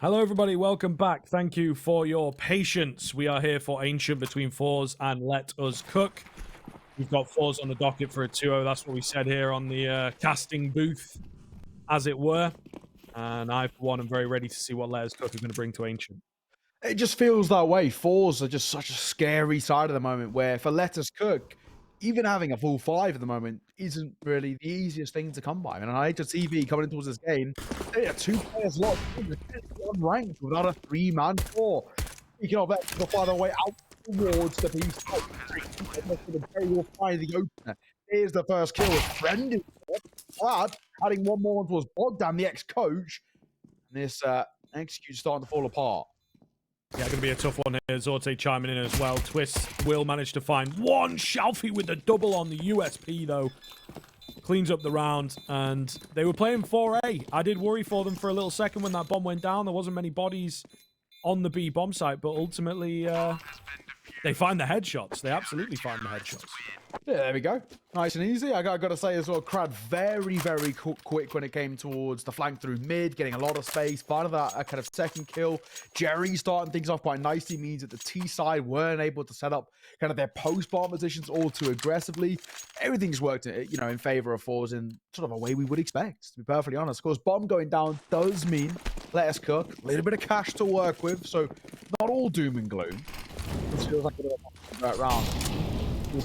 Hello everybody, welcome back. Thank you for your patience. We are here for Ancient between forZe and Let Us Cook. We've got forZe on the docket for a 2-0. That's what we said here on the casting booth, as it were. And I, for one, am very ready to see what Let Us Cook is going to bring to Ancient. It just feels that way. forZe are just such a scary side at the moment, where for Let Us Cook, even having a full 5 at the moment isn't really the easiest thing to come by. And I hate to TV coming in towards this game, they are 2 players locked in, unranked without a 3-man core. Speaking of that, they'll find their way out towards the piece. They will find the opener. Here's the first kill. Friend Brad adding one more towards Bogdan, the ex-coach. And this execute starting to fall apart. Yeah, going to be a tough one here. zorZe chiming in as well. Twist will manage to find one. Shalfie with the double on the USP, though. Cleans up the round, and they were playing 4A. I did worry for them for a little second when that bomb went down. There wasn't many bodies on the B bomb site, but ultimately they find the headshots. They absolutely find the headshots. Yeah, there we go. Nice and easy. I got to say as well, Crad very, very quick when it came towards the flank through mid, getting a lot of space. Part of that kind of second kill. Jerry starting things off quite nicely means that the T side weren't able to set up kind of their post-bomb positions all too aggressively. Everything's worked, you know, in favor of forZe in sort of a way we would expect, to be perfectly honest. Of course, bomb going down does mean Let Us Cook. A little bit of cash to work with, so not all doom and gloom. This feels like a bit of a round.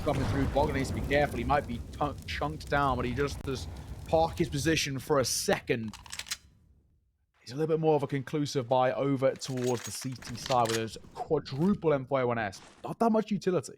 Coming through, Bogdan needs to be careful. He might be chunked down, but he just does park his position for a second. He's a little bit more of a conclusive buy over towards the CT side with those quadruple M4A1S. Not that much utility.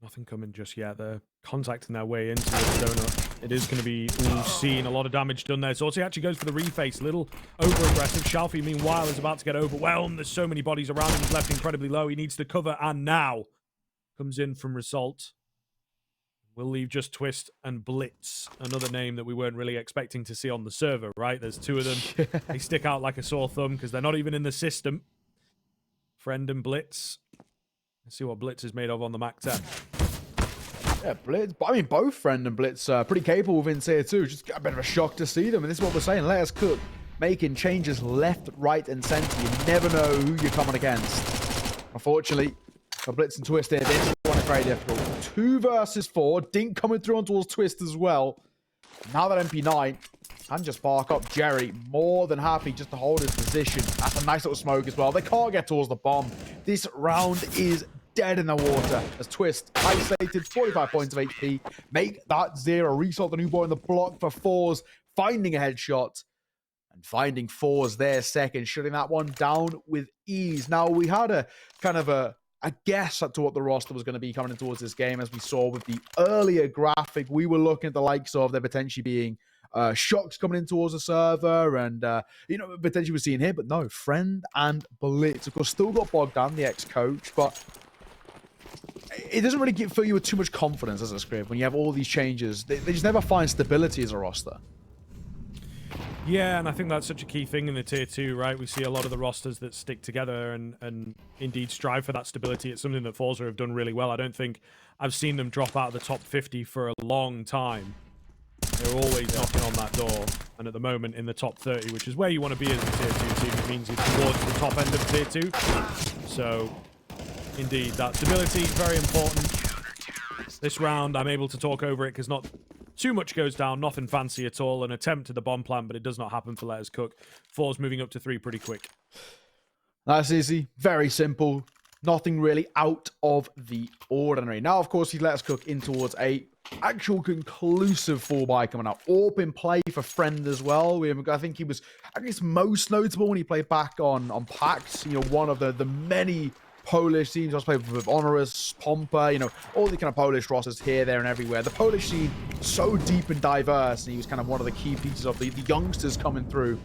Nothing coming just yet. They're contacting their way into the donut. It is going to be seen. A lot of damage done there. zorZe actually goes for the reface. Little over-aggressive. Shalfie, meanwhile, is about to get overwhelmed. There's so many bodies around him. He's left incredibly low. He needs to cover, and now comes in from Result. We'll leave just Twist and Blitz, another name that we weren't really expecting to see on the server, right? There's 2 of them. They stick out like a sore thumb because they're not even in the system. Friend and Blitz. Let's see what Blitz is made of on the Mac 10. Yeah, Blitz. I mean, both Friend and Blitz are pretty capable within tier 2. Just a bit of a shock to see them. And this is what we're saying. Let Us Cook. Making changes left, right, and center. You never know who you're coming against. Unfortunately, for Blitz and Twist here, this one is very difficult. 2 versus 4. Dink coming through on towards Twist as well. Now that MP9 can just spark up Jerry. More than happy just to hold his position. That's a nice little smoke as well. They can't get towards the bomb. This round is dead in the water as Twist, isolated, 45 points of HP, make that 0. Result the new boy in the block for forZe, finding a headshot and finding forZe there second, shutting that one down with ease. Now, we had a kind of a guess at to what the roster was going to be coming in towards this game, as we saw with the earlier graphic. We were looking at the likes of there potentially being shocks coming in towards the server, and you know, potentially we're seeing here, but no, Friend and Blitz. Of course, still got Bogdan, the ex-coach, but it doesn't really fill you with too much confidence as a script when you have all these changes. They just never find stability as a roster. Yeah, and I think that's such a key thing in the tier 2, right? We see a lot of the rosters that stick together and indeed strive for that stability. It's something that forZe have done really well. I don't think I've seen them drop out of the top 50 for a long time. They're always knocking on that door, and at the moment in the top 30, which is where you want to be as a tier 2 team. It means you're towards the top end of tier 2. So, indeed, that stability is very important. This round, I'm able to talk over it because not too much goes down, nothing fancy at all. An attempt to the bomb plant, but it does not happen for Let Us Cook. forZe moving up to 3 pretty quick. That's easy, very simple. Nothing really out of the ordinary. Now, of course, he Let Us Cook in towards a actual conclusive 4-buy coming out. AWP in play for Friend as well. I think he was, I guess, most notable when he played back on PAX. You know, one of the many Polish teams. I was playing with Honorous, Pompa, you know, all the kind of Polish rosters here, there, and everywhere. The Polish scene, so deep and diverse, and he was kind of one of the key pieces of the youngsters coming through.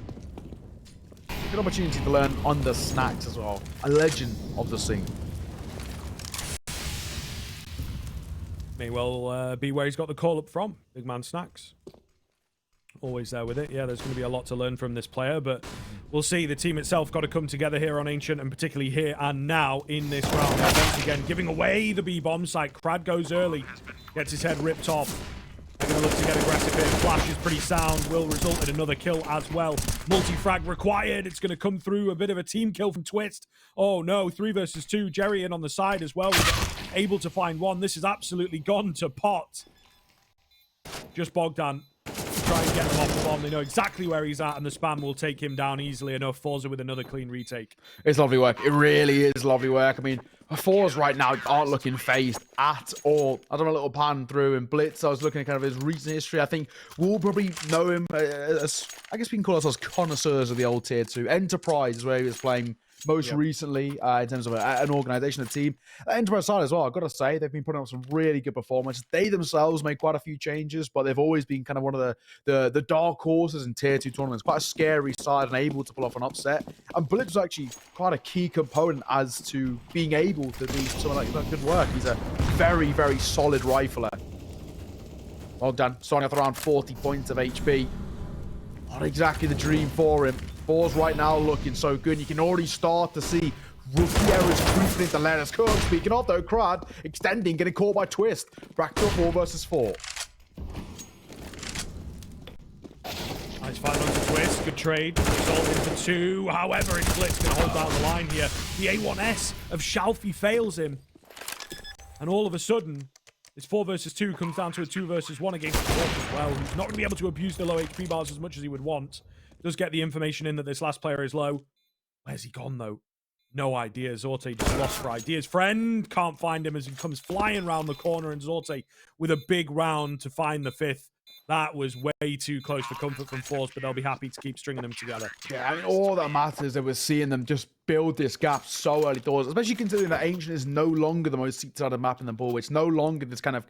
Good opportunity to learn under Snacks as well. A legend of the scene. May well be where he's got the call up from. Big man Snacks. Always there with it. Yeah, there's going to be a lot to learn from this player, but we'll see. The team itself got to come together here on Ancient, and particularly here and now in this round. Once again, giving away the B-bomb site. Crad goes early, gets his head ripped off. They're going to look to get aggressive here. Flash is pretty sound. Will result in another kill as well. Multi-frag required. It's going to come through. A bit of a team kill from Twist. Oh, no. 3 versus 2. Jerry in on the side as well. We're able to find one. This is absolutely gone to pot. Just Bogdan to try and get them off the bomb. They know exactly where he's at, and the spam will take him down easily enough. forZe with another clean retake. It's lovely work. It really is lovely work. I mean, forZe right now aren't looking phased at all. I've done a little pan through and Blitz. I was looking at kind of his recent history. I think we'll probably know him as, I guess we can call ourselves connoisseurs of the old tier 2. Enterprise is where he was playing most recently in terms of an organization, a team. Enterprise side as well, I've got to say, they've been putting up some really good performance. They themselves made quite a few changes, but they've always been kind of one of the dark horses in tier 2 tournaments. Quite a scary side and able to pull off an upset. And Blitz was actually quite a key component as to being able to do some of that good work. He's a very, very solid rifler. Well done. Starting off around 40 points of HP. Not exactly the dream for him. forZe right now looking so good. You can already start to see rookie errors creeping into Let Us Cook. Speaking of though, Crad extending, getting caught by Twist. Back to a 4 versus 4. Nice fight onto Twist. Good trade. Result into 2. However, it's Blitz going to hold down the line here. The A1S of Shalfie fails him. And all of a sudden, this 4 versus 2 comes down to a 2 versus 1 against Force as well. He's not going to be able to abuse the low HP bars as much as he would want. Does get the information in that this last player is low. Where's he gone, though? No idea. Zorte just lost for ideas. Friend can't find him as he comes flying around the corner, and Zorte with a big round to find the 5th. That was way too close for comfort from forZe, but they'll be happy to keep stringing them together. Yeah, I mean, all that matters is we're seeing them just build this gap so early doors, especially considering that Ancient is no longer the most seat-sided map in the pool. It's no longer this kind of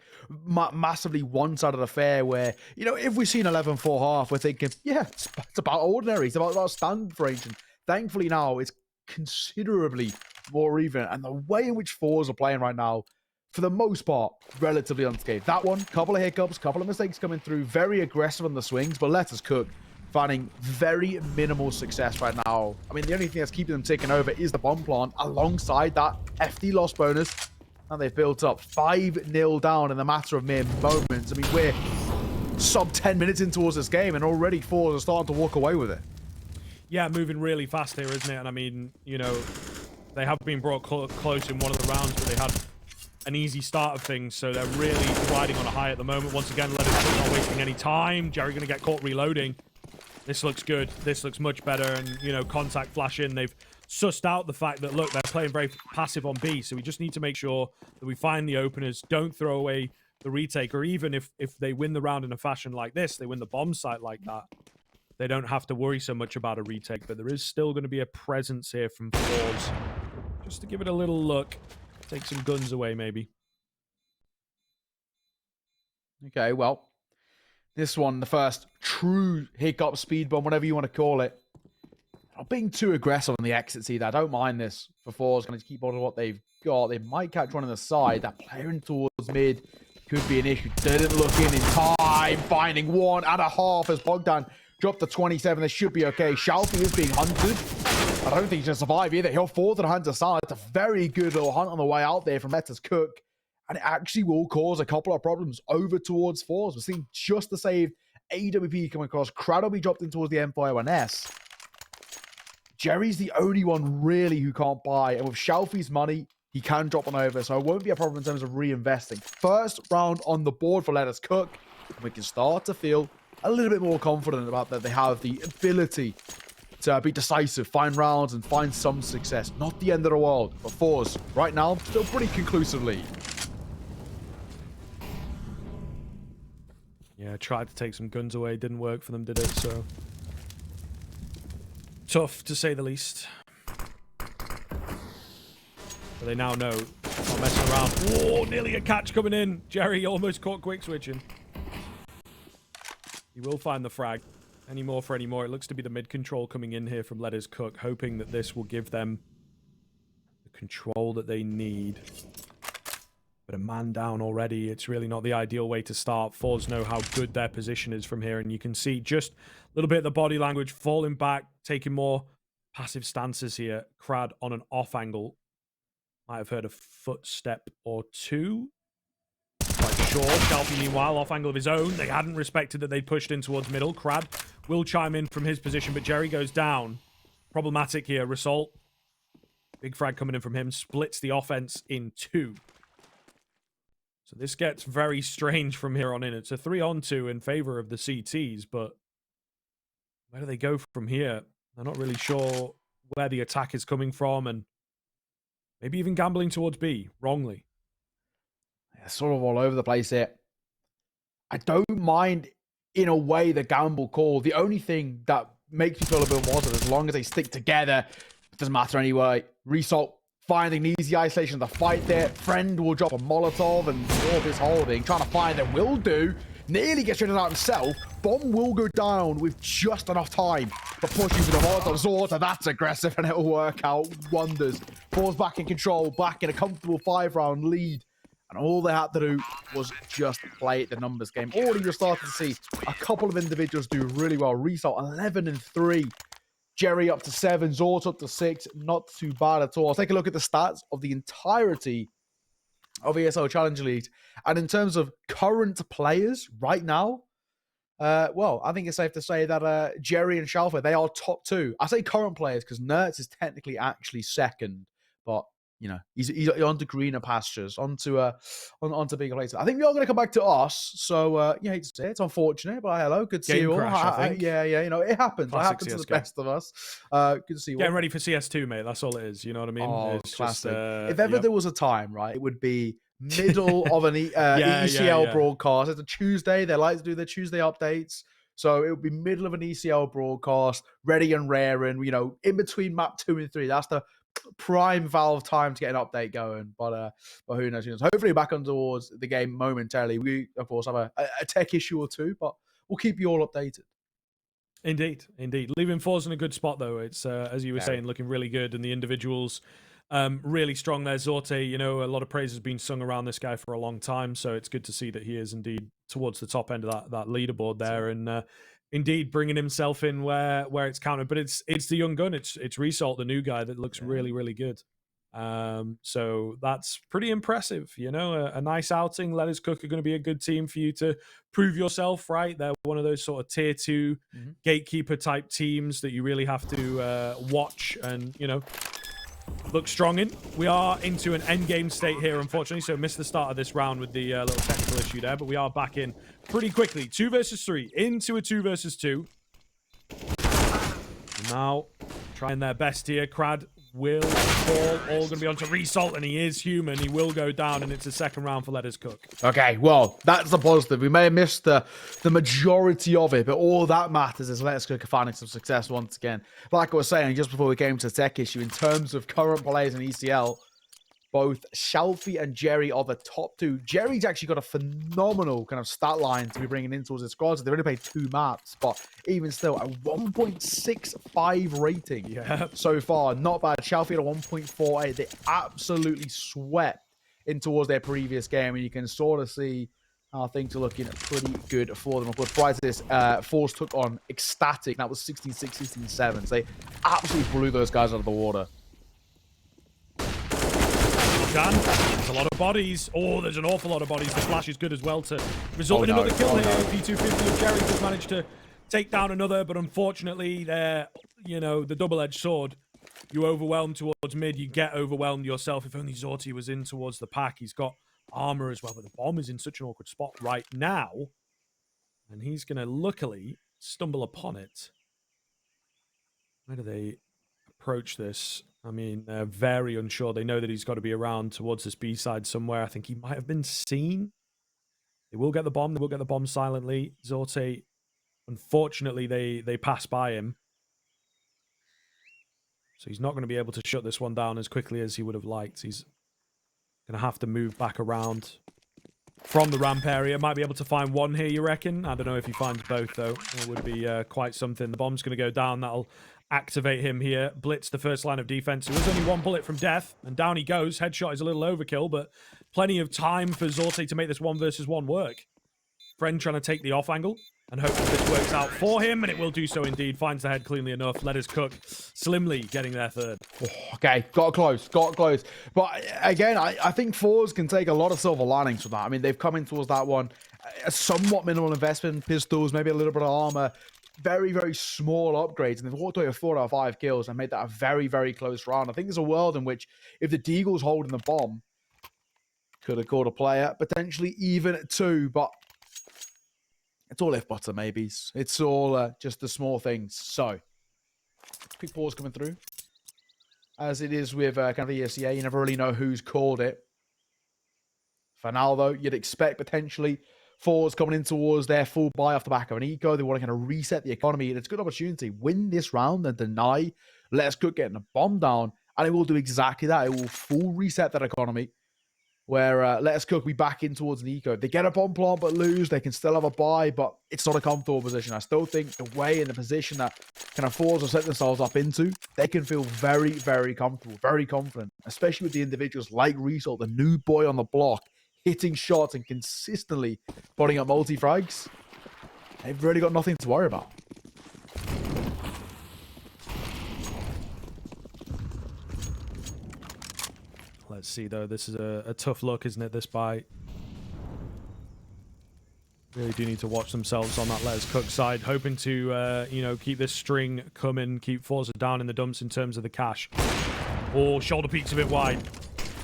massively one-sided affair where, you know, if we've seen 11-4 half, we're thinking, yeah, it's about ordinary. It's about standard for Ancient. Thankfully now, it's considerably more even. And the way in which forZe are playing right now, for the most part, relatively unscathed. That one, couple of hiccups, couple of mistakes coming through, very aggressive on the swings, but Let Us Cook finding very minimal success right now. I mean, the only thing that's keeping them taking over is the bomb plant alongside that FD loss bonus. And they've built up 5-0 down in the matter of mere moments. I mean, we're sub 10 minutes in towards this game, and already forZe are starting to walk away with it. Yeah, moving really fast here, isn't it? And I mean, you know, they have been brought close in one of the rounds, but they had an easy start of things, so they're really riding on a high at the moment. Once again, Let Us Cook not wasting any time. Jerry going to get caught reloading. This looks good. This looks much better, and, you know, contact flash in. They've sussed out the fact that, look, they're playing very passive on B, so we just need to make sure that we find the openers, don't throw away the retake, or even if they win the round in a fashion like this, they win the bomb site like that, they don't have to worry so much about a retake, but there is still going to be a presence here from forZe. Just to give it a little look. Take some guns away, maybe. Okay, well, this one, the first true hiccup speed bomb, whatever you want to call it. Not being too aggressive on the exits either. I don't mind this for forZe. Going to keep on what they've got. They might catch one on the side. That player in towards mid could be an issue. Didn't look in time. Finding 1.5 as Bogdan dropped to 27. They should be okay. Shalfie is being hunted. I don't think he's going to survive either. He'll fall to the hands of Side. It's a very good little hunt on the way out there from Let Us Cook. And it actually will cause a couple of problems over towards forZe. We're seeing just the save AWP come across. Crowd will be dropped in towards the M5-1S. Jerry's the only one really who can't buy. And with Shalfie's money, he can drop on over. So it won't be a problem in terms of reinvesting. First round on the board for Let Us Cook. We can start to feel a little bit more confident about that they have the ability to be decisive, find rounds, and find some success. Not the end of the world, but forZe, right now, still pretty conclusively. Yeah, tried to take some guns away. Didn't work for them, did it? So tough, to say the least. But they now know. Not messing around. Whoa, nearly a catch coming in. Jerry almost caught quick switching. He will find the frag. Any more for any more. It looks to be the mid control coming in here from Let Us Cook, hoping that this will give them the control that they need. But a man down already. It's really not the ideal way to start. forZe know how good their position is from here, and you can see just a little bit of the body language falling back, taking more passive stances here. Crad on an off angle. Might have heard a footstep or two. Quite sure. Shelfie, meanwhile, off angle of his own. They hadn't respected that they'd pushed in towards middle. Crad will chime in from his position, but Jerry goes down. Problematic here. Result. Big frag coming in from him. Splits the offense in two. So this gets very strange from here on in. It's a 3-on-2 in favor of the CTs, but where do they go from here? They're not really sure where the attack is coming from, and maybe even gambling towards B wrongly. Yeah, sort of all over the place here. I don't mind, in a way, the gamble call. The only thing that makes me feel a bit more that as long as they stick together, it doesn't matter anyway. Result finding an easy isolation of the fight there. Friend will drop a Molotov and Orb is holding. Trying to find it. Will do. Nearly gets rid of that himself. Bomb will go down with just enough time. But pushing for the Molotov. Zorta, that's aggressive and it'll work out wonders. Falls back in control. Back in a comfortable 5-round lead. And all they had to do was just play the numbers game. Already you're starting to see a couple of individuals do really well. Result 11 and 3. Jerry up to 7. Zort up to 6. Not too bad at all. Let's take a look at the stats of the entirety of ESL Challenger League. And in terms of current players right now, well, I think it's safe to say that Jerry and Shalfa, they are top 2. I say current players because Nertz is technically actually second. But you know, he's onto greener pastures, onto bigger places. I think we are going to come back to us. So, yeah, hate to say it, it's unfortunate, but hello, good to see you all. I think. Yeah, you know, it happens. Classic It happens CSGO. to the best of us. Good to see you all. Getting ready for CS2, mate. That's all it is. You know what I mean? Oh, It's classic. Just, if ever there was a time, right, it would be middle of an ECL broadcast. It's a Tuesday. They like to do their Tuesday updates. So it would be middle of an ECL broadcast, ready and raring, you know, in between map 2 and 3. That's the prime Valve time to get an update going. But who knows? Hopefully back on towards the game momentarily. We, of course, have a tech issue or two, but we'll keep you all updated. Indeed. Leaving forZe in a good spot, though. It's, as you were saying, looking really good, and the individuals really strong there. Zorte, you know, a lot of praise has been sung around this guy for a long time, so it's good to see that he is indeed towards the top end of that leaderboard there, and indeed bringing himself in where it's counted. But it's the young gun, it's Resalt, the new guy, that looks really good. So that's pretty impressive, you know. A nice outing. Lettuce Cook are going to be a good team for you to prove yourself, right? They're one of those sort of tier 2 gatekeeper type teams that you really have to watch and, you know, look strong in. We are into an end game state here, unfortunately, so missed the start of this round with the little technical issue there, but we are back in pretty quickly. 2 versus 3 into a 2 versus 2. Now trying their best here. Crad will fall. All going to be onto Resalt, and he is human. He will go down, and it's a second round for Lettuce Cook. Okay, well, that's the positive. We may have missed the majority of it, but all that matters is Lettuce Cook finding some success once again. Like I was saying just before we came to the tech issue, in terms of current players in ECL, both Shalfie and Jerry are the top 2. Jerry's actually got a phenomenal kind of stat line to be bringing in towards his squad. So they've only played 2 maps, but even still, a 1.65 rating so far. Not bad. Shalfie at a 1.48. They absolutely swept in towards their previous game, and you can sort of see how things are looking pretty good for them. Of course, prior to this, forZe took on Ecstatic. That was 16-6, 16-7. So they absolutely blew those guys out of the water. There's a lot of bodies. Oh, there's an awful lot of bodies. The flash is good as well to result in another kill here. P250 of Jerry just managed to take down another, but unfortunately, there, you know, the double-edged sword. You overwhelm towards mid, you get overwhelmed yourself. If only Zorti was in towards the pack. He's got armor as well, but the bomb is in such an awkward spot right now. And he's going to luckily stumble upon it. Where do they approach this? I mean, they're very unsure. They know that he's got to be around towards this B side somewhere. I think he might have been seen. They will get the bomb. They will get the bomb silently. Zorte, unfortunately, they pass by him. So he's not going to be able to shut this one down as quickly as he would have liked. He's going to have to move back around from the ramp area. Might be able to find one here, you reckon? I don't know if he finds both, though. It would be quite something. The bomb's going to go down. That'll activate him here. Blitz the first line of defense. It was only 1 bullet from death, and down he goes. Headshot is a little overkill, but plenty of time for Zorte to make this 1 versus 1 work. Friend trying to take the off angle and hope that this works out for him, and it will do so indeed. Finds the head cleanly enough. Let us cook. Slimly getting their third. Oh, okay, got close. But again, I think forZe can take a lot of silver linings from that. I mean, they've come in towards that one. A somewhat minimal investment, pistols, maybe a little bit of armor. Very, very small upgrades. And they've walked away with 4 out of 5 kills and made that a very, very close round. I think there's a world in which if the Deagle's holding the bomb, could have caught a player, potentially even 2, but it's all if buts and maybes. It's all just the small things. So, quick pause coming through. As it is with kind of the ESCA, you never really know who's called it. For now, though, you'd expect potentially forZe coming in towards their full buy off the back of an eco. They want to kind of reset the economy, and it's a good opportunity. Win this round and deny Let's Cook getting a bomb down, and it will do exactly that. It will full reset that economy, where Let's Cook be back in towards an eco. If they get a bomb plant but lose, they can still have a buy, but it's not a comfortable position. I still think the way and the position that kind of forZe have set themselves up into, they can feel very, very comfortable, very confident, especially with the individuals like Result, the new boy on the block, hitting shots and consistently putting up multi-frags. They've really got nothing to worry about. Let's see, though. This is a tough look, isn't it, this buy? Really do need to watch themselves on that Let Us Cook side. Hoping to, you know, keep this string coming, keep forZe down in the dumps in terms of the cash. Oh, shoulder peaks a bit wide.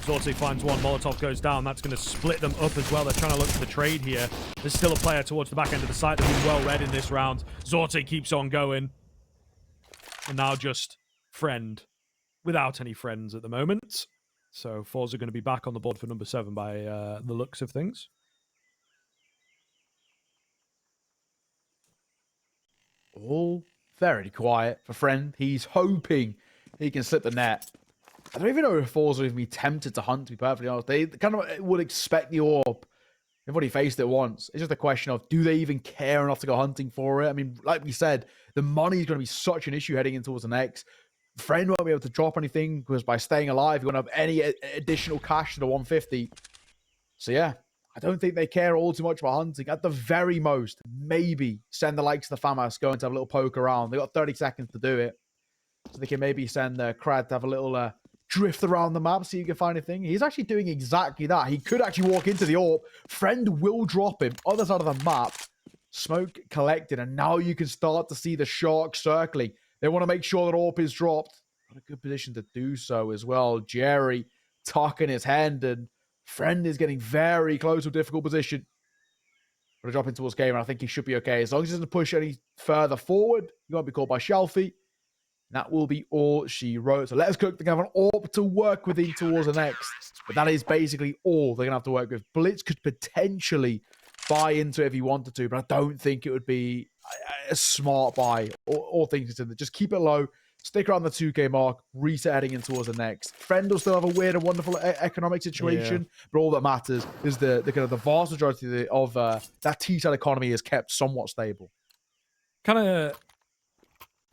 zorTze finds one. Molotov goes down. That's going to split them up as well. They're trying to look for the trade here. There's still a player towards the back end of the site. They've been well read in this round. zorTze keeps on going. And now just Friend without any friends at the moment. So forZe are going to be back on the board for number 7 by the looks of things. All very quiet for Friend. He's hoping he can slip the net. I don't even know if forZe would even be tempted to hunt, to be perfectly honest. They kind of would expect the orb. They've already faced it once. It's just a question of, do they even care enough to go hunting for it? I mean, like we said, the money is going to be such an issue heading in towards the next. Friend won't be able to drop anything because by staying alive, you won't have any additional cash to the 150. So yeah, I don't think they care all too much about hunting. At the very most, maybe send the likes of the FAMAS going to have a little poke around. They got 30 seconds to do it. So they can maybe send Crad to have a little drift around the map, see if you can find anything. He's actually doing exactly that. He could actually walk into the AWP. Friend will drop him. Other side of the map. Smoke collected, and now you can start to see the shark circling. They want to make sure that AWP is dropped. What a good position to do so as well. Jerry tucking his hand, and Friend is getting very close to a difficult position. Going to drop into towards game, and I think he should be okay. As long as he doesn't push any further forward, he won't be caught by Shelfie. That will be all she wrote. So Let Us Cook. They're going to have an AWP to work with towards the next. But that is basically all they're going to have to work with. Blitz could potentially buy into it if he wanted to, but I don't think it would be a smart buy. All things considered. Just keep it low. Stick around the 2K mark. Reset heading in towards the next. Friend will still have a weird and wonderful economic situation, but all that matters is the kind of the vast majority of that T-side economy is kept somewhat stable. Kind of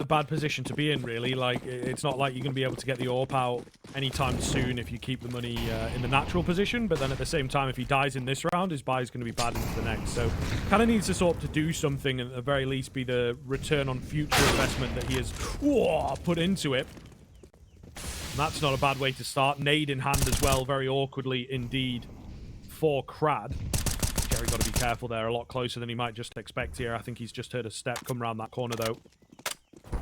a bad position to be in, really. Like, it's not like you're going to be able to get the AWP out anytime soon if you keep the money in the natural position, but then at the same time, if he dies in this round, his buy is going to be bad into the next. So kind of needs to sort to do something, and at the very least be the return on future investment that he has put into it. And that's not a bad way to start. Nade in hand as well, very awkwardly indeed for Crad. Jerry got to be careful there, a lot closer than he might just expect here. I think he's just heard a step come around that corner though.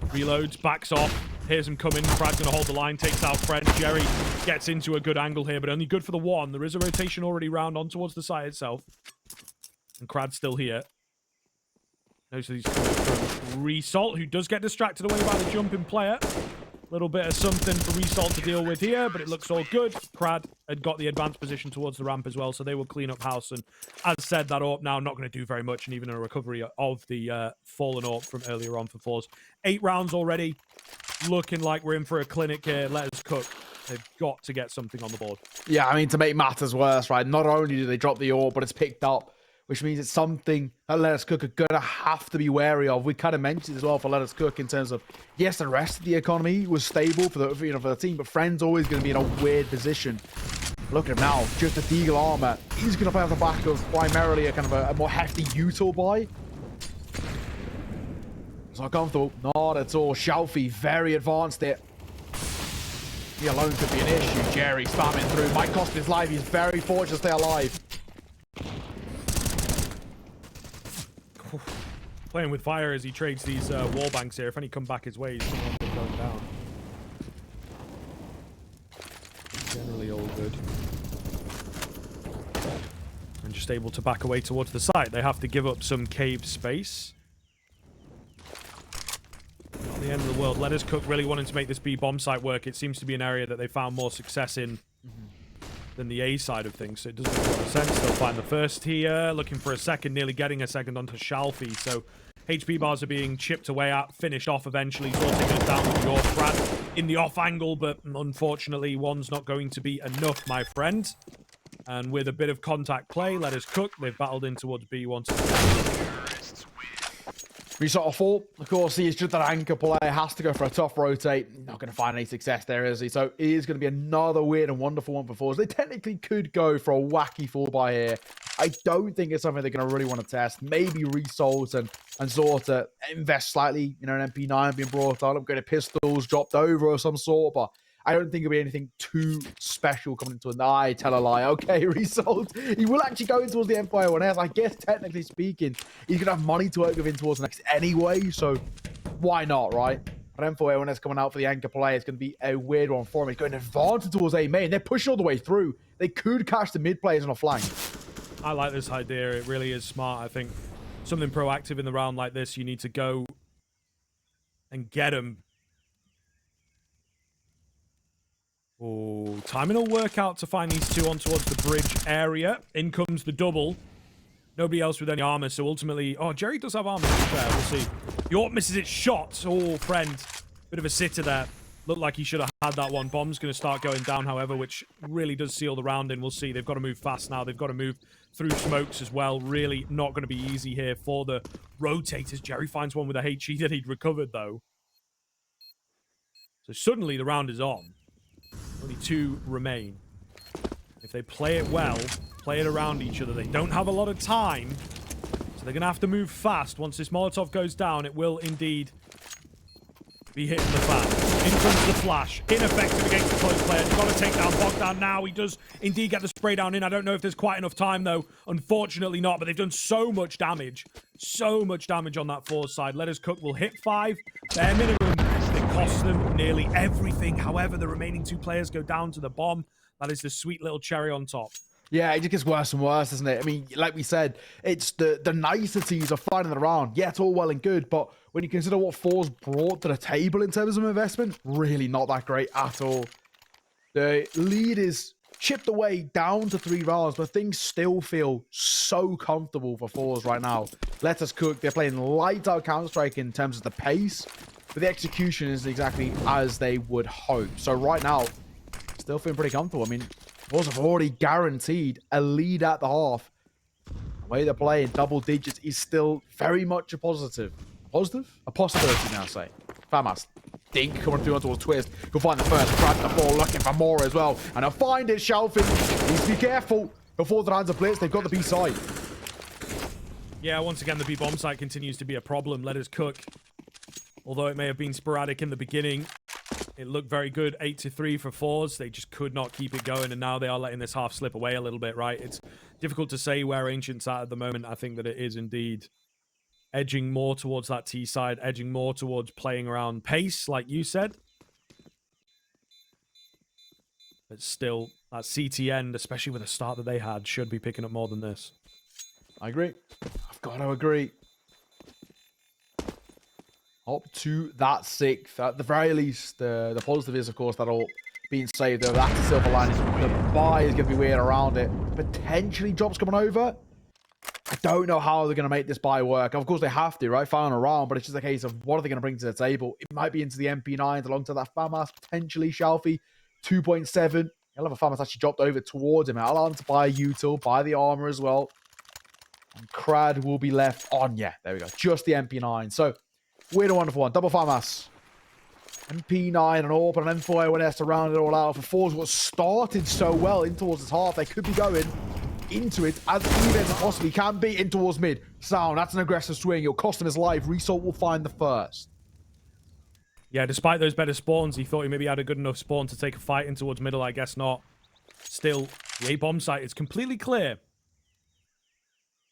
Reloads, backs off, hears him coming. Crad's going to hold the line, takes out Friend. Jerry gets into a good angle here, but only good for the one. There is a rotation already round on towards the site itself. And Crad's still here. Notice he's coming from Result, who does get distracted away by the jumping player. Little bit of something for Result to deal with here, but it looks all good. Crad had got the advanced position towards the ramp as well, so they will clean up house. And as said, that AWP now not going to do very much, and even a recovery of the fallen AWP from earlier on for forZe. 8 rounds already. Looking like we're in for a clinic here. Let Us Cook. They've got to get something on the board. Yeah, I mean, to make matters worse, right? Not only do they drop the AWP, but it's picked up, which means it's something that Let Us Cook are going to have to be wary of. We kind of mentioned as well for Let Us Cook in terms of, yes, the rest of the economy was stable for the team, but Friend's always going to be in a weird position. Look at him now, just a Deagle armor. He's going to play off the back of primarily a kind of a more hefty util buy. It's not comfortable. Not at all. Shalfie, very advanced it. He alone could be an issue. Jerry spamming through. Might cost his life. He's very fortunate to stay alive. Playing with fire as he trades these wall banks here. If any come back his way, he's going down. Generally all good. And just able to back away towards the site. They have to give up some cave space. Not the end of the world. Let us cook really wanting to make this B bomb site work. It seems to be an area that they found more success in than the A side of things, so it doesn't make a lot of sense. They'll find the first here, looking for a second, nearly getting a second onto Shalfie. So HP bars are being chipped away at, finished off eventually. Sorting it down with your Brad in the off angle, but unfortunately one's not going to be enough, my friend. And with a bit of contact play, let us cook. They've battled in towards B once again. We sort of fall. Of course, he is just an anchor player. Has to go for a tough rotate. Not going to find any success there, is he? So it is going to be another weird and wonderful one for forZe. They technically could go for a wacky fall by here. I don't think it's something they're going to really want to test. Maybe result and sort of invest slightly. You know, an MP9 being brought on, upgraded pistols, dropped over or some sort. But I don't think it'll be anything too special coming into it. I tell a lie. Okay, result. He will actually go in towards the M4A1S. I guess, technically speaking, he's going to have money to work with in towards the next anyway. So why not, right? But M4A1S coming out for the anchor play. It's going to be a weird one for him. He's going advantage towards A main. They're pushing all the way through. They could catch the mid players on a flank. I like this idea. It really is smart. I think something proactive in the round like this, you need to go and get them. Oh, timing will work out to find these two on towards the bridge area. In comes the double. Nobody else with any armor, so ultimately... Oh, Jerry does have armor. There, we'll see. York misses its shot. Oh, friend. Bit of a sitter there. Looked like he should have had that one. Bomb's going to start going down, however, which really does seal the round in. We'll see. They've got to move fast now. They've got to move through smokes as well. Really not going to be easy here for the rotators. Jerry finds one with a HE that he'd recovered, though. So suddenly the round is on. Only two remain. If they play it well, play it around each other, they don't have a lot of time. So they're going to have to move fast. Once this Molotov goes down, it will indeed be hitting the fan. In comes the flash. Ineffective against the close player. They've got to take down Bogdan now. He does indeed get the spray down in. I don't know if there's quite enough time, though. Unfortunately not, but they've done so much damage. So much damage on that forZe side. Let us cook will hit 5. Bare minimum. It costs them nearly everything. However, the remaining 2 players go down to the bomb. That is the sweet little cherry on top. Yeah, it just gets worse and worse, doesn't it? I mean, like we said, it's the niceties of fighting it around. Yeah, it's all well and good, but when you consider what forZe brought to the table in terms of investment, really not that great at all. The lead is chipped away down to 3 rounds, but things still feel so comfortable for forZe right now. Let us cook. They're playing light out Counter-Strike in terms of the pace, but the execution is exactly as they would hope. So right now, still feeling pretty comfortable. I mean, forZe have already guaranteed a lead at the half. The way they're playing double digits is still very much a positive. Positive? A possibility now, say. FAMAS. Dink coming through onto a twist. He'll find the first, grab the ball, looking for more as well. And he'll find it, Shalfin. Needs to be careful before the hands of blitz. They've got the B side. Yeah, once again, the B bomb site continues to be a problem. Let us cook. Although it may have been sporadic in the beginning, it looked very good. 8-3 for forZe. They just could not keep it going, and now they are letting this half slip away a little bit, right? It's difficult to say where Ancient's at the moment. I think that it is indeed edging more towards that T side, edging more towards playing around pace, like you said. But still, that CT end, especially with the start that they had, should be picking up more than this. I agree. I've got to agree. Up to that 6th. At the very least, the positive is, of course, that all being saved. Though that's the silver lining. The buy is going to be weird around it. Potentially drops coming over. I don't know how they're going to make this buy work. Of course, they have to, right? Firing around, but it's just a case of what are they going to bring to the table? It might be into the MP9s alongside that FAMAS, potentially Shalfie, 2.7. He'll have a FAMAS actually dropped over towards him. Alan to buy a util, buy the armor as well. And Crad will be left on. Yeah, there we go. Just the MP9. So, weird and wonderful one. Double FAMAS. And P9 and AWP and M4A1S to round it all out. For forZe was started so well in towards this half, they could be going into it as even as it possibly can be in towards mid. Sound, that's an aggressive swing. It'll cost him his life. Result will find the first. Yeah, despite those better spawns, he thought he maybe had a good enough spawn to take a fight in towards middle. I guess not. Still, the A bomb site is completely clear.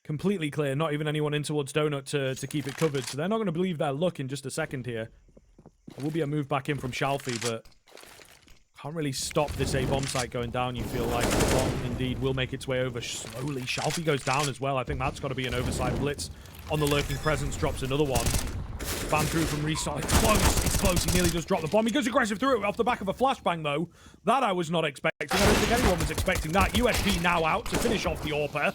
Completely clear. Not even anyone in towards Donut to keep it covered. So they're not going to believe their luck in just a second here. There will be a move back in from Shalfie, but can't really stop this A bomb site going down. You feel like the bomb indeed will make its way over slowly. Shalfie goes down as well. I think that's got to be an oversight blitz on the lurking presence. Drops another one. Bam through from restart. It's close. It's close. He nearly just dropped the bomb. He goes aggressive through it off the back of a flashbang, though. That I was not expecting. I don't think anyone was expecting that. USP now out to finish off the AWPer.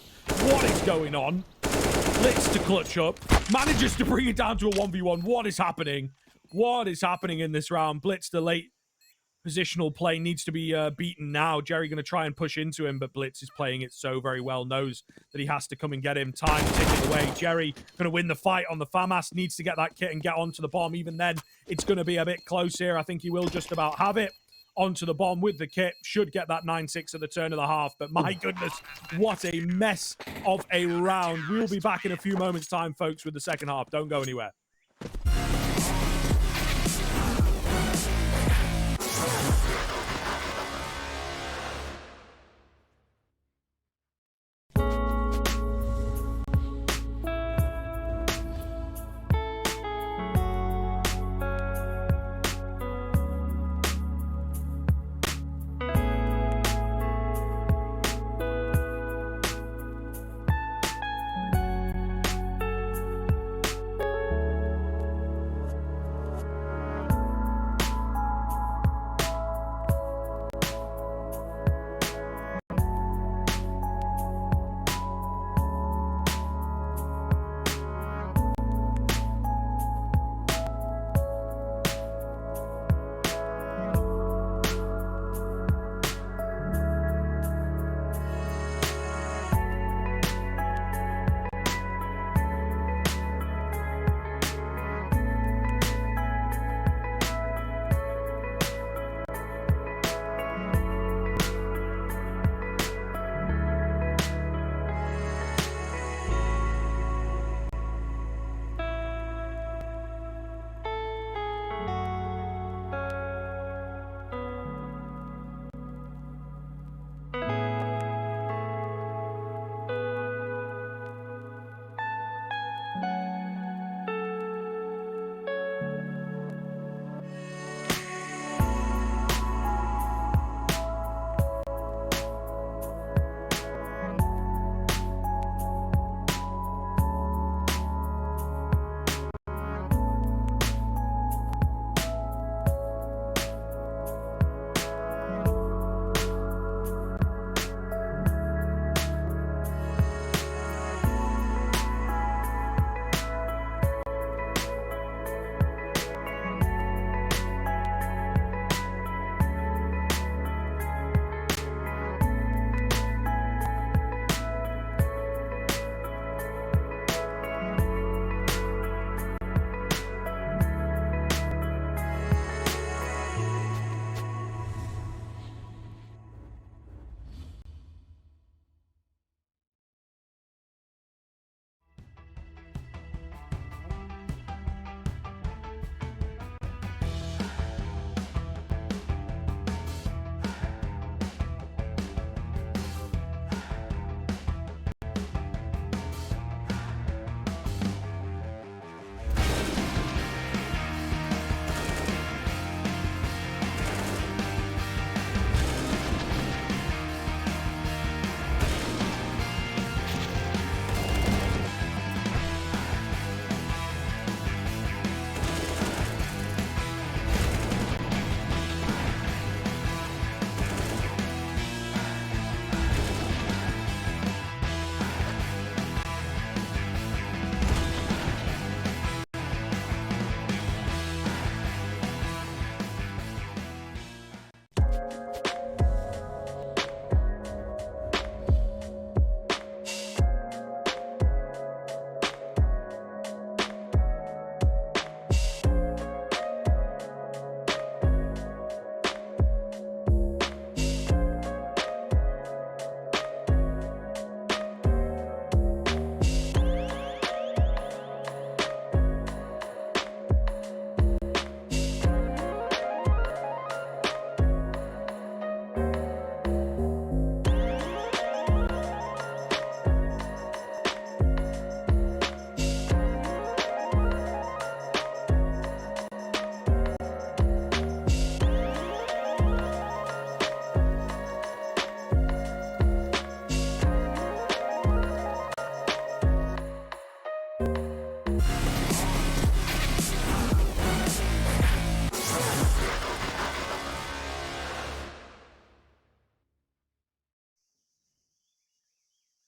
What is going on? Blitz to clutch up. Manages to bring it down to a 1v1. What is happening? What is happening in this round? Blitz, the late positional play needs to be beaten now. Jerry going to try and push into him, but Blitz is playing it so very well. Knows that he has to come and get him. Time ticking away. Jerry going to win the fight on the FAMAS. Needs to get that kit and get onto the bomb. Even then, it's going to be a bit close here. I think he will just about have it. Onto the bomb with the kit. Should get that 9-6 at the turn of the half. But my goodness, what a mess of a round. We'll be back in a few moments' time, folks, with the second half. Don't go anywhere.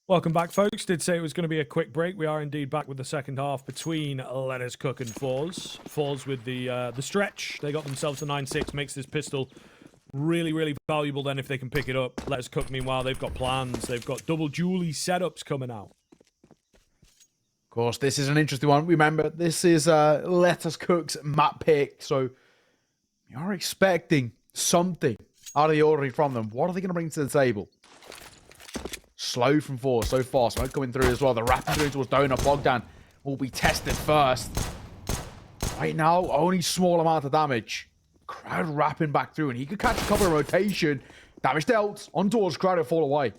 Welcome back, folks. Did say it was going to be a quick break. We are indeed back with the second half between Let Us Cook and forZe. forZe with the stretch. They got themselves a 9-6. Makes this pistol really, really valuable then if they can pick it up. Let Us Cook, meanwhile, they've got plans. They've got double Julie setups coming out. Of course, this is an interesting one. Remember, this is Let Us Cook's map pick, so you're expecting something out of the ordinary from them. What are they going to bring to the table? Slow from forZe so far. Smoke coming through as well. The rapid through towards Donut. Bogdan will be tested first. Right now, only small amount of damage. Crowd wrapping back through, and he could catch a couple of rotation. Damage dealt. On towards Crowd, fall away.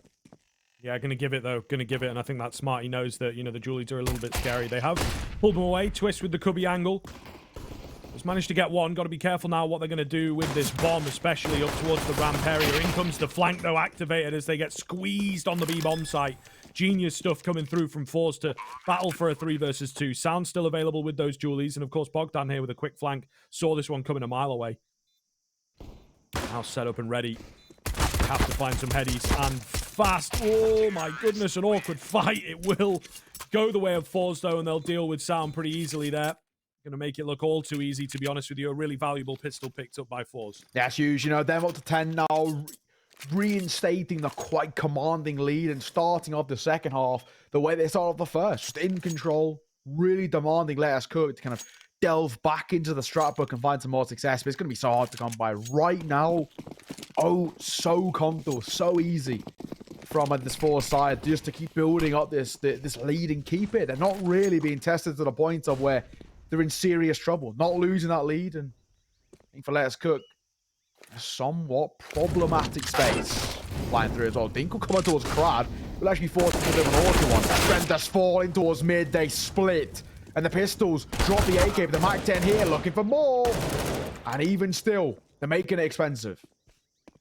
Yeah, going to give it, though. Going to give it, and I think that's smart. He knows that, you know, the Julies are a little bit scary. They have pulled them away. Twist with the cubby angle. Just managed to get one. Got to be careful now what they're going to do with this bomb, especially up towards the ramp area. In comes the flank, though, activated as they get squeezed on the B-bomb site. Genius stuff coming through from forZe to battle for a 3 versus 2. Sound still available with those Julies. And, of course, Bogdan here with a quick flank. Saw this one coming a mile away. Now set up and ready. Have to find some headies and fast. Oh, my goodness, an awkward fight. It will go the way of forZe, though, and they'll deal with Sound pretty easily there. Going to make it look all too easy, to be honest with you. A really valuable pistol picked up by forZe. That's huge. You know, them up to 10 now, reinstating the quite commanding lead and starting off the second half the way they started off the first. Just in control, really demanding Let Us Cook to kind of delve back into the strat book and find some more success. But it's going to be so hard to come by right now. Oh, so comfortable, so easy from this forZe side just to keep building up this lead and keep it. They're not really being tested to the point of where they're in serious trouble. Not losing that lead, and I think for Let Us Cook, a somewhat problematic space flying through as well. Dinkle coming towards Crad will actually force a bit of an auto one. Brenda's falling towards mid. They split, and the Pistols drop the AK, but the Mac 10 here looking for more. And even still, they're making it expensive.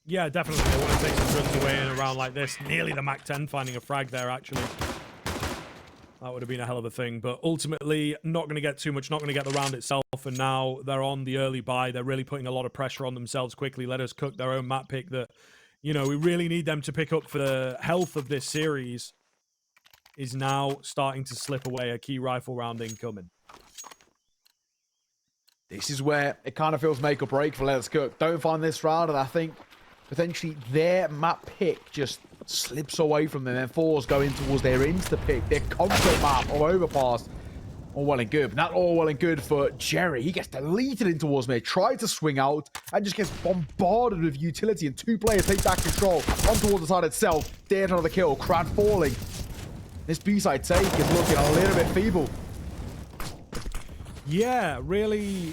Yeah, definitely. They want to take some guns away in a round like this. Nearly the Mac 10 finding a frag there, actually. That would have been a hell of a thing, but ultimately not going to get too much, not going to get the round itself, and now they're on the early buy. They're really putting a lot of pressure on themselves quickly. Let Us Cook their own map pick that, you know, we really need them to pick up for the health of this series is now starting to slip away. A key rifle round incoming. This is where it kind of feels make or break for Let Us Cook. Don't find this round, and I think potentially their map pick just slips away from them, and forZe going towards their insta pick, their comfort map or overpass. All well and good, but not all well and good for Jerry. He gets deleted in towards mid, tried to swing out, and just gets bombarded with utility, and 2 players take back control on towards the side itself. There's another kill, Crad falling. This B-side take is looking a little bit feeble. Yeah, really,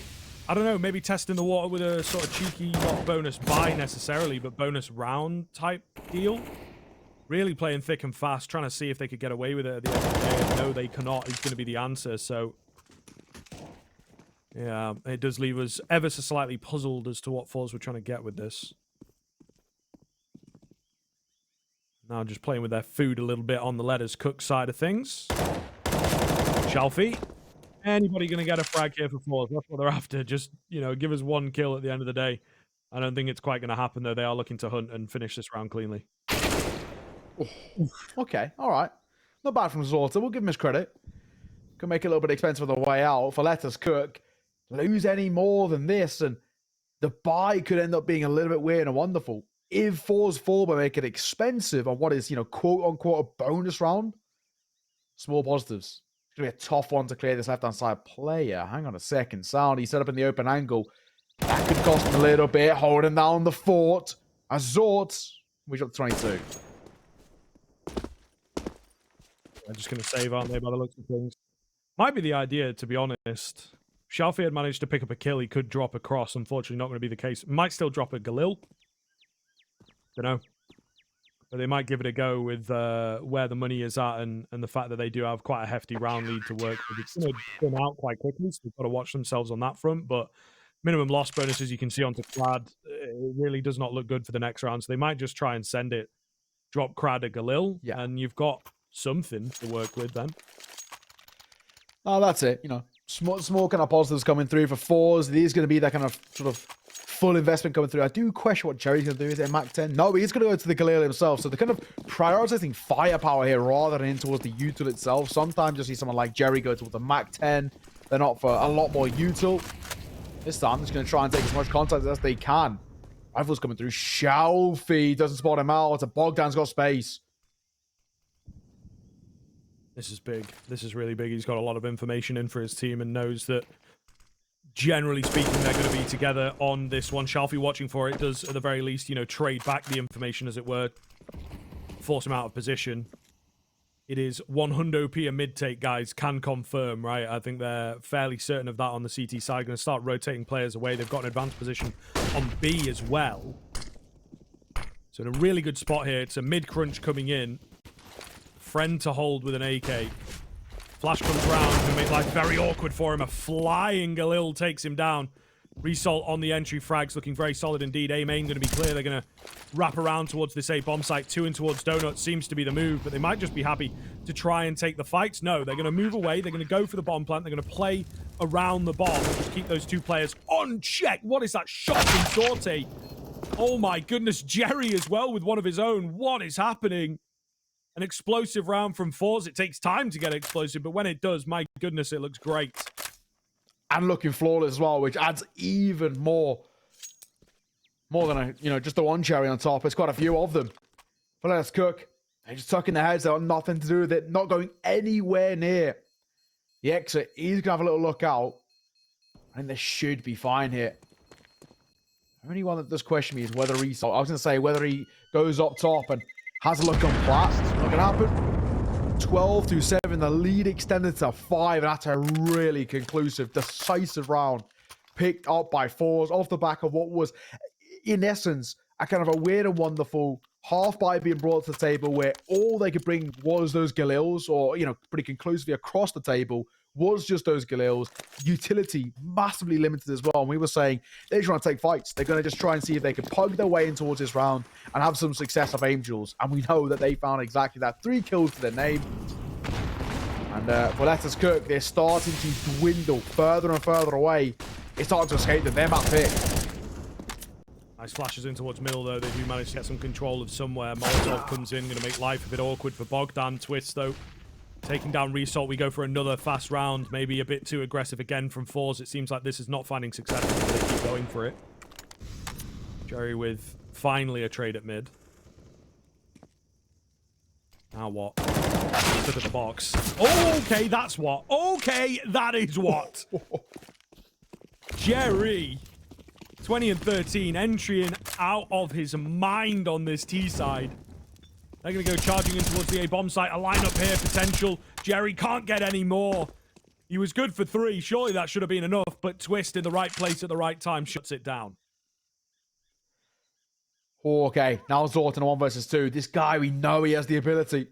I don't know, maybe testing the water with a sort of cheeky, not bonus buy necessarily, but bonus round type deal. Really playing thick and fast, trying to see if they could get away with it at the end of the day. No, they cannot. It's going to be the answer. So, yeah, it does leave us ever so slightly puzzled as to what forZe were trying to get with this. Now just playing with their food a little bit on the Let Us Cook side of things. Shalfie. Anybody going to get a frag here for forZe? That's what they're after. Just, you know, give us 1 kill at the end of the day. I don't think it's quite going to happen, though. They are looking to hunt and finish this round cleanly. Okay, all right. Not bad from Zorta. We'll give him his credit. Could make it a little bit expensive on the way out. For Let Us Cook, lose any more than this, and the buy could end up being a little bit weird and wonderful. If forZe fall by making it expensive on what is, you know, quote-unquote a bonus round, small positives. It's going to be a tough one to clear this left-hand side player. Hang on a second. Sound, he's set up in the open angle. That could cost him a little bit, holding down the fort. Azort, we got 22. They're just going to save, aren't they, by the looks of things? Might be the idea, to be honest. Shalfie had managed to pick up a kill. He could drop across. Unfortunately, not going to be the case. Might still drop a Galil. Don't know. But they might give it a go with where the money is at and the fact that they do have quite a hefty round lead to work with. It's going to come out quite quickly, so they've got to watch themselves on that front. But minimum loss bonuses, you can see onto Crad, it really does not look good for the next round. So they might just try and send it, drop Crad a Galil, and you've got something to work with then. Oh, that's it. You know, small kind of positives coming through for forZe. It is going to be that kind of sort of full investment coming through. I do question what Jerry's going to do. Is it Mac 10? No, he's going to go to the Galil himself. So they're kind of prioritizing firepower here rather than in towards the util itself. Sometimes you'll see someone like Jerry go towards the Mac 10. They're not for a lot more util. This time, they're just going to try and take as much contact as they can. Rifle's coming through. Shelfie doesn't spot him out. Bogdan's got space. This is big. This is really big. He's got a lot of information in for his team and knows that, generally speaking, they're going to be together on this one. Shelfie watching for it does, at the very least, you know, trade back the information, as it were, force him out of position. It is 100p a mid-take, guys. Can confirm, right? I think they're fairly certain of that on the CT side. Going to start rotating players away. They've got an advanced position on B as well. So in a really good spot here. It's a mid-crunch coming in. Friend to hold with an AK. Flash comes round to make life very awkward for him. A flying Galil takes him down. Result on the entry frags looking very solid indeed. A main going to be clear. They're going to wrap around towards this A bomb site. 2 in towards Donut seems to be the move, but they might just be happy to try and take the fights. No, they're going to move away. They're going to go for the bomb plant. They're going to play around the bomb. Just keep those 2 players on check. What is that shot from Sorte? Oh my goodness. Jerry as well with one of his own. What is happening? An explosive round from forZe. It takes time to get explosive, but when it does, my goodness, it looks great. And looking flawless as well, which adds even more than a, you know, just the one cherry on top. It's quite a few of them. But let's cook. They're just tucking their heads. They got nothing to do with it. Not going anywhere near the exit. He's gonna have a little look out. I think they should be fine here. The only one that does question me is whether he. I was gonna say whether he goes up top and has a look on plat. Not gonna happen. 12-7, the lead extended to 5, and that's a really conclusive, decisive round picked up by forZe off the back of what was, in essence, a kind of a weird and wonderful half buy being brought to the table where all they could bring was those Galils, or, you know, pretty conclusively across the table was just those Galils. Utility massively limited as well, and we were saying they're trying to take fights. They're going to just try and see if they can pug their way in towards this round and have some success of Angels, and we know that they found exactly that. 3 kills to their name. And for Letters Cook, they're starting to dwindle further and further away. It's starting to escape them. They're map pick. Nice flashes in towards middle, though. They do manage to get some control of somewhere. Molotov comes in, going to make life a bit awkward for Bogdan. Twist, though, taking down Result. We go for another fast round. Maybe a bit too aggressive again from forZe. It seems like this is not finding success. They keep going for it. Jerry with finally a trade at mid. Now what? Look at the box. Oh, okay, that's what. Okay, that is what. Jerry, 20 and 13, entering out of his mind on this T side. They're going to go charging in towards the A bomb site. A lineup here, potential. Jerry can't get any more. He was good for 3. Surely that should have been enough, but Twist in the right place at the right time shuts it down. Okay, now Zort in a 1 versus 2. This guy, we know he has the ability.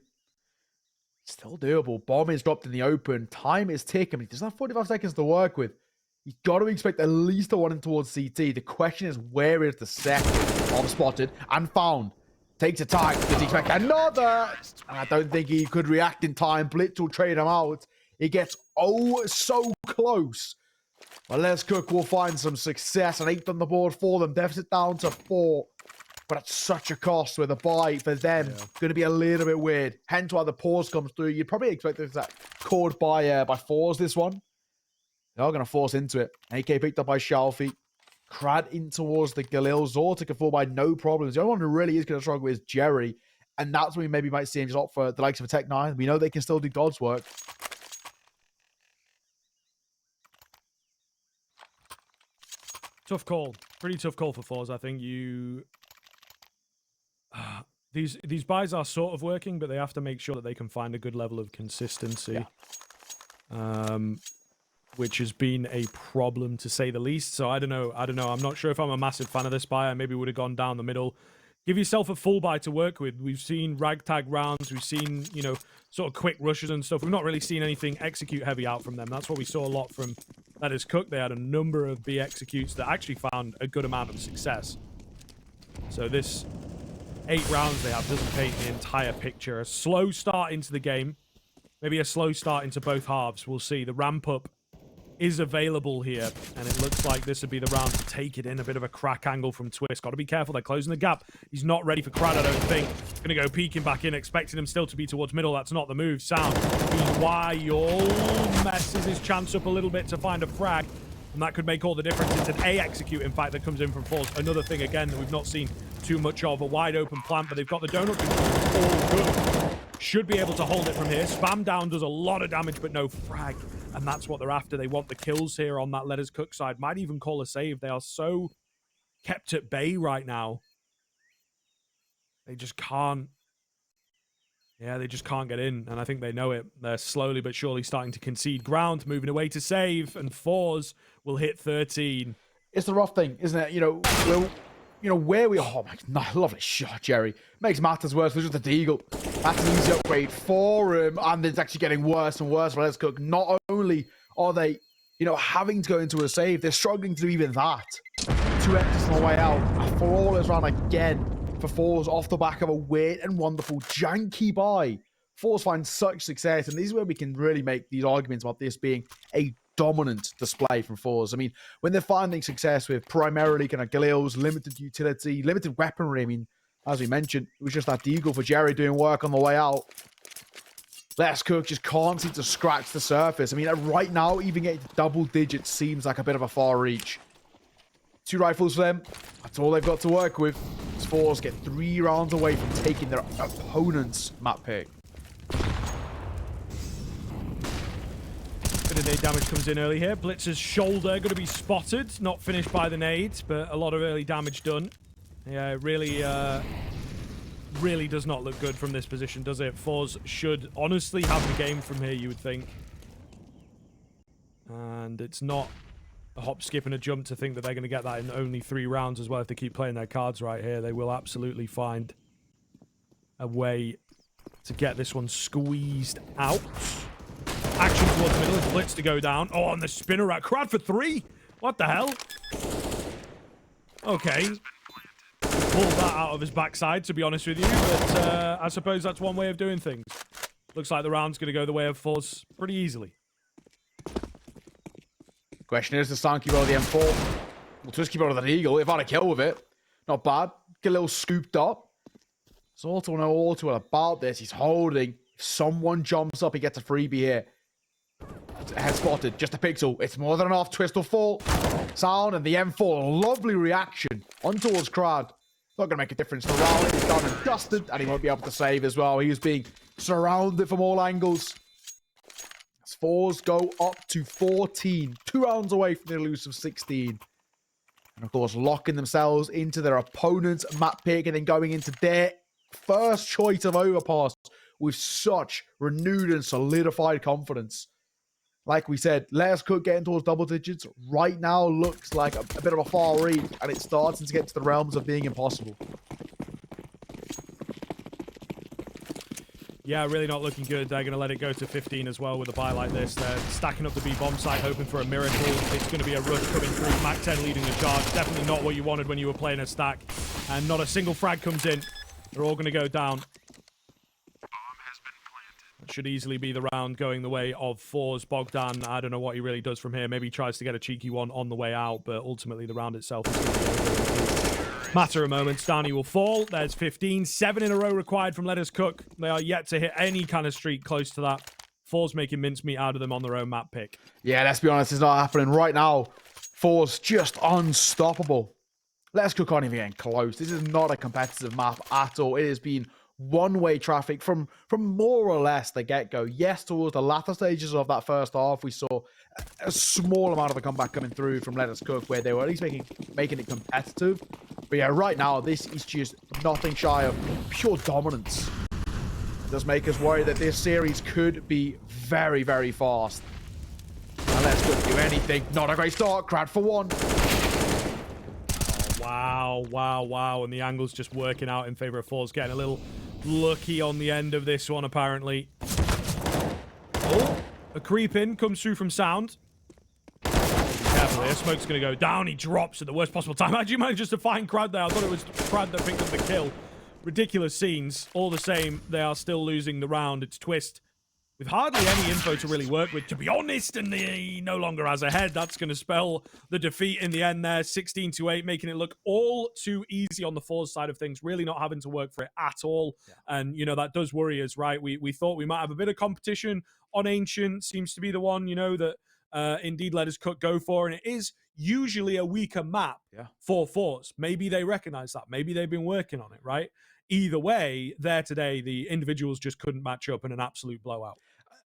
Still doable. Bomb is dropped in the open. Time is ticking. He doesn't have 45 seconds to work with. You've got to expect at least a 1 in towards CT. The question is, where is the second? Bomb spotted and found. Takes a tag. Does he expect another? And I don't think he could react in time. Blitz will trade him out. He gets oh so close. But Let's Cook will find some success. An 8th on the board for them. Deficit down to 4. But at such a cost with a buy for them. Going to be a little bit weird. Hence why the pause comes through. You'd probably expect that called by forZe this one. They're going to force into it. AK picked up by Shelfie. Crad in towards the Galil. Zorta can fall by no problems. The only one who really is going to struggle is Jerry. And that's when we maybe might see him just opt for the likes of a Tech9. We know they can still do God's work. Tough call. Pretty tough call for forZe. I think you... These buys are sort of working, but they have to make sure that they can find a good level of consistency. Yeah. Which has been a problem, to say the least. So I don't know. I'm not sure if I'm a massive fan of this buy. I maybe would have gone down the middle. Give yourself a full buy to work with. We've seen ragtag rounds. We've seen, you know, sort of quick rushes and stuff. We've not really seen anything execute heavy out from them. That's what we saw a lot from Letters Cook. They had a number of B executes that actually found a good amount of success. So this 8 rounds they have doesn't paint the entire picture. A slow start into the game. Maybe a slow start into both halves. We'll see. The ramp up is available here, and it looks like this would be the round to take it in. A bit of a crack angle from Twist. Got to be careful. They're closing the gap. He's not ready for Crad, I don't think. Going to go peeking back in, expecting him still to be towards middle. That's not the move. Sound. Wild messes his chance up a little bit to find a frag, and that could make all the difference. It's an A execute, in fact, that comes in from forZe. Another thing, again, that we've not seen too much of. A wide open plant, but they've got the donut control. All good. Should be able to hold it from here. Spam down does a lot of damage, but no frag. And that's what they're after. They want the kills here on that Letter's Cook side. Might even call a save. They are so kept at bay right now. They just can't. Yeah, they just can't get in. And I think they know it. They're slowly but surely starting to concede ground, moving away to save. And forZe will hit 13. It's the rough thing, isn't it? Where we... Oh, my lovely shot, Jerry. Makes matters worse. There's just a deagle. That's an easy upgrade for him. And it's actually getting worse and worse for Let's Cook. Not only are they, having to go into a save, they're struggling to do even that. 2 exits on the way out. A flawless round again for forZe off the back of a weird and wonderful janky buy. forZe finds such success. And this is where we can really make these arguments about this being a dominant display from forZe. I mean, when they're finding success with primarily kind of Galil's limited utility, limited weaponry, I mean, as we mentioned, it was just that deagle for Jerry doing work on the way out. Let's Cook just can't seem to scratch the surface. I mean, right now, even getting to double digits seems like a bit of a far reach. 2 rifles for them. That's all they've got to work with. forZe get 3 rounds away from taking their opponent's map pick. Bit of nade damage comes in early here. Blitzer's shoulder going to be spotted. Not finished by the nades, but a lot of early damage done. Yeah, it really does not look good from this position, does it? forZe should honestly have the game from here, you would think. And it's not a hop, skip, and a jump to think that they're going to get that in only 3 rounds as well. If they keep playing their cards right here, they will absolutely find a way to get this one squeezed out. Action towards the middle. It's Blitz to go down. Oh, and the spinner at Crad for 3. What the hell? Okay. Pulled that out of his backside, to be honest with you. But I suppose that's one way of doing things. Looks like the round's going to go the way of forZe pretty easily. Question is, does Sound keep out of the M4? We'll just keep out of that Eagle. If I had a kill with it, not bad. Get a little scooped up. So also know all too well about this. He's holding. If someone jumps up, he gets a freebie here. Head spotted. Just a pixel. It's more than enough. Twist will fall. Sound and the M4. Lovely reaction on towards Crad. Not going to make a difference for Rowley. He's done and dusted, and he won't be able to save as well. He was being surrounded from all angles. As forZe go up to 14. 2 rounds away from the elusive 16. And of course, locking themselves into their opponent's map pick and then going into their first choice of overpass with such renewed and solidified confidence. Like we said, Let's Cook getting towards double digits right now looks like a bit of a far reach, and it's starting to get to the realms of being impossible. Yeah, really not looking good. They're going to let it go to 15 as well with a buy like this. They're stacking up the B bomb site, hoping for a miracle. It's going to be a rush coming through. Mac 10 leading the charge. Definitely not what you wanted when you were playing a stack. And not a single frag comes in. They're all going to go down. Should easily be the round going the way of forZe. Bogdan, I don't know what he really does from here. Maybe he tries to get a cheeky one on the way out, but ultimately the round itself is going to be over. Matter of moments. Downey will fall. There's 15. 7 in a row required from Let's Cook. They are yet to hit any kind of streak close to that. forZe making mincemeat out of them on their own map pick. Yeah, let's be honest, it's not happening right now. forZe just unstoppable. Let's Cook aren't even getting close. This is not a competitive map at all. It has been one-way traffic from more or less the get-go. Yes, towards the latter stages of that first half, we saw a small amount of a comeback coming through from Let's Cook, where they were at least making it competitive. But yeah, right now, this is just nothing shy of pure dominance. It does make us worry that this series could be very, very fast. And Let's Cook do anything. Not a great start. Crad for 1. Wow, wow, wow. And the angle's just working out in favor of forZe. Getting a little lucky on the end of this one, apparently. Oh, a creep in comes through from Sound. Be careful here. Smoke's going to go down. He drops at the worst possible time. How'd you manage just to find Crad there? I thought it was Crad that picked up the kill. Ridiculous scenes. All the same, they are still losing the round. It's Twist with hardly any info to really work with, to be honest, and he no longer has a head. That's going to spell the defeat in the end there, 16-8, making it look all too easy on the forZe side of things, really not having to work for it at all. Yeah. And, you know, that does worry us, right? We thought we might have a bit of competition on Ancient, seems to be the one, you know, that Indeed let us go for, and it is usually a weaker map for forZe. Maybe they recognize that. Maybe they've been working on it, right? Either way, there today, the individuals just couldn't match up in an absolute blowout.